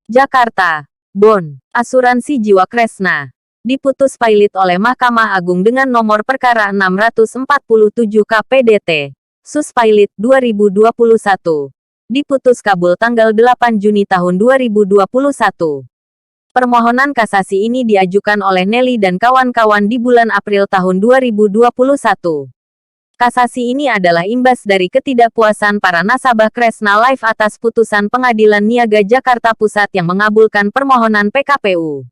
Jakarta. Bon. Asuransi Jiwa Kresna. Diputus pailit oleh Mahkamah Agung dengan nomor perkara 647 KPDT. Sus Pailit 2021. Diputus kabul tanggal 8 Juni tahun 2021. Permohonan kasasi ini diajukan oleh Nelly dan kawan-kawan di bulan April tahun 2021. Kasasi ini adalah imbas dari ketidakpuasan para nasabah Kresna Life atas putusan Pengadilan Niaga Jakarta Pusat yang mengabulkan permohonan PKPU.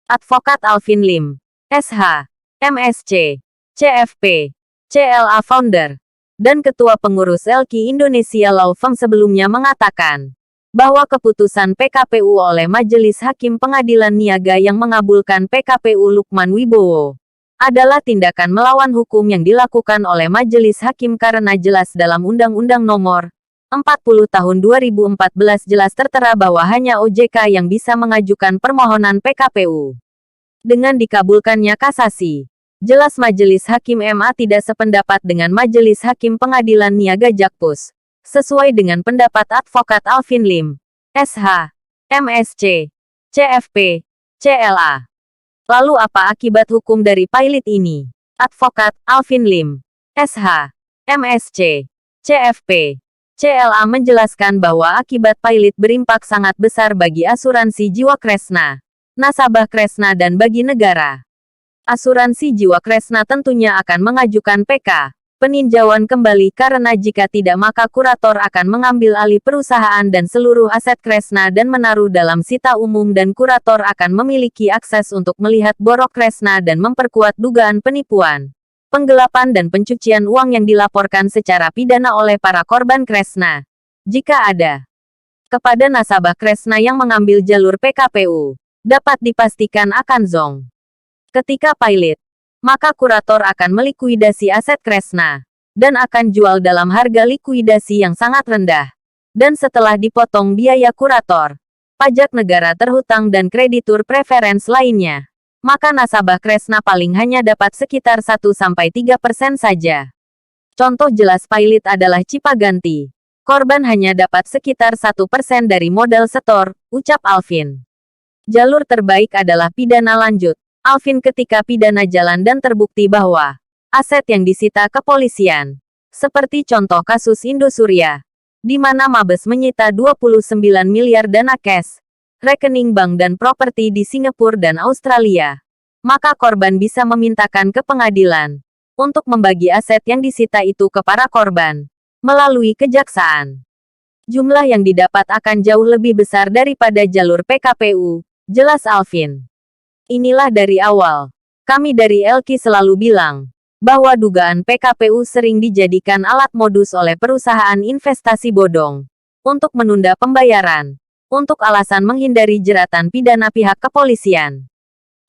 Advokat Alvin Lim, SH, MSc, CFP, CLA Founder, dan Ketua Pengurus LQ Indonesia Law Firm sebelumnya mengatakan bahwa keputusan PKPU oleh Majelis Hakim Pengadilan Niaga yang mengabulkan PKPU Lukman Wibowo adalah tindakan melawan hukum yang dilakukan oleh Majelis Hakim karena jelas dalam Undang-Undang Nomor 40 Tahun 2014 jelas tertera bahwa hanya OJK yang bisa mengajukan permohonan PKPU. Dengan dikabulkannya kasasi, jelas Majelis Hakim MA tidak sependapat dengan Majelis Hakim Pengadilan Niaga Jakpus, sesuai dengan pendapat Advokat Alvin Lim, SH, MSc, CFP, CLA. Lalu apa akibat hukum dari pailit ini? Advokat Alvin Lim, SH, MSc, CFP, CLA menjelaskan bahwa akibat pailit berimpak sangat besar bagi asuransi jiwa Kresna, nasabah Kresna dan bagi negara. Asuransi jiwa Kresna tentunya akan mengajukan PK, peninjauan kembali karena jika tidak maka kurator akan mengambil alih perusahaan dan seluruh aset Kresna dan menaruh dalam sita umum dan kurator akan memiliki akses untuk melihat borok Kresna dan memperkuat dugaan penipuan, penggelapan dan pencucian uang yang dilaporkan secara pidana oleh para korban Kresna. Jika ada kepada nasabah Kresna yang mengambil jalur PKPU, dapat dipastikan akan zong. Ketika pailit, maka kurator akan melikuidasi aset Kresna, dan akan jual dalam harga likuidasi yang sangat rendah. Dan setelah dipotong biaya kurator, pajak negara terhutang dan kreditur preference lainnya, maka nasabah Kresna paling hanya dapat sekitar 1-3% saja. Contoh jelas pailit adalah Cipaganti. Korban hanya dapat sekitar 1% dari modal setor, ucap Alvin. Jalur terbaik adalah pidana lanjut. Alvin ketika pidana jalan dan terbukti bahwa aset yang disita kepolisian, seperti contoh kasus Indosuria, di mana Mabes menyita 29 miliar dana cash, rekening bank dan properti di Singapura dan Australia, maka korban bisa memintakan ke pengadilan untuk membagi aset yang disita itu ke para korban melalui kejaksaan. Jumlah yang didapat akan jauh lebih besar daripada jalur PKPU, jelas Alvin. Inilah dari awal. Kami dari LQ selalu bilang bahwa dugaan PKPU sering dijadikan alat modus oleh perusahaan investasi bodong untuk menunda pembayaran, untuk alasan menghindari jeratan pidana pihak kepolisian.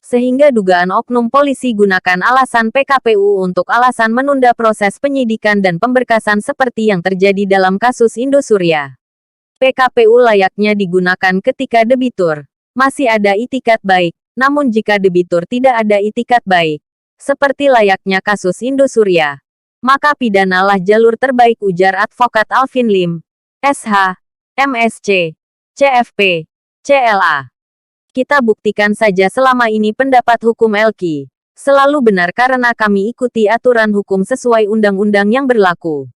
Sehingga dugaan oknum polisi gunakan alasan PKPU untuk alasan menunda proses penyidikan dan pemberkasan seperti yang terjadi dalam kasus Indosuria. PKPU layaknya digunakan ketika debitur masih ada itikat baik. Namun jika debitur tidak ada itikat baik, seperti layaknya kasus Indosuria, maka pidanalah jalur terbaik, ujar Advokat Alvin Lim, SH, MSc, CFP, CLA. Kita buktikan saja selama ini pendapat hukum LQ selalu benar karena kami ikuti aturan hukum sesuai undang-undang yang berlaku.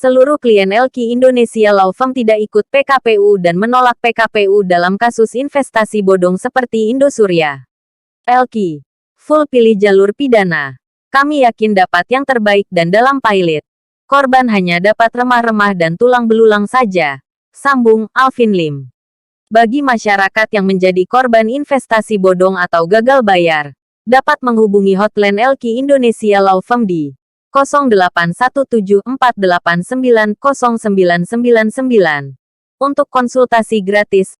Seluruh klien LQ Indonesia Law Firm tidak ikut PKPU dan menolak PKPU dalam kasus investasi bodong seperti Indosuria. LQ full pilih jalur pidana. Kami yakin dapat yang terbaik dan dalam pailit, korban hanya dapat remah-remah dan tulang belulang saja, sambung Alvin Lim. Bagi masyarakat yang menjadi korban investasi bodong atau gagal bayar, dapat menghubungi hotline LQ Indonesia Law Firm di 081748909999 untuk konsultasi gratis.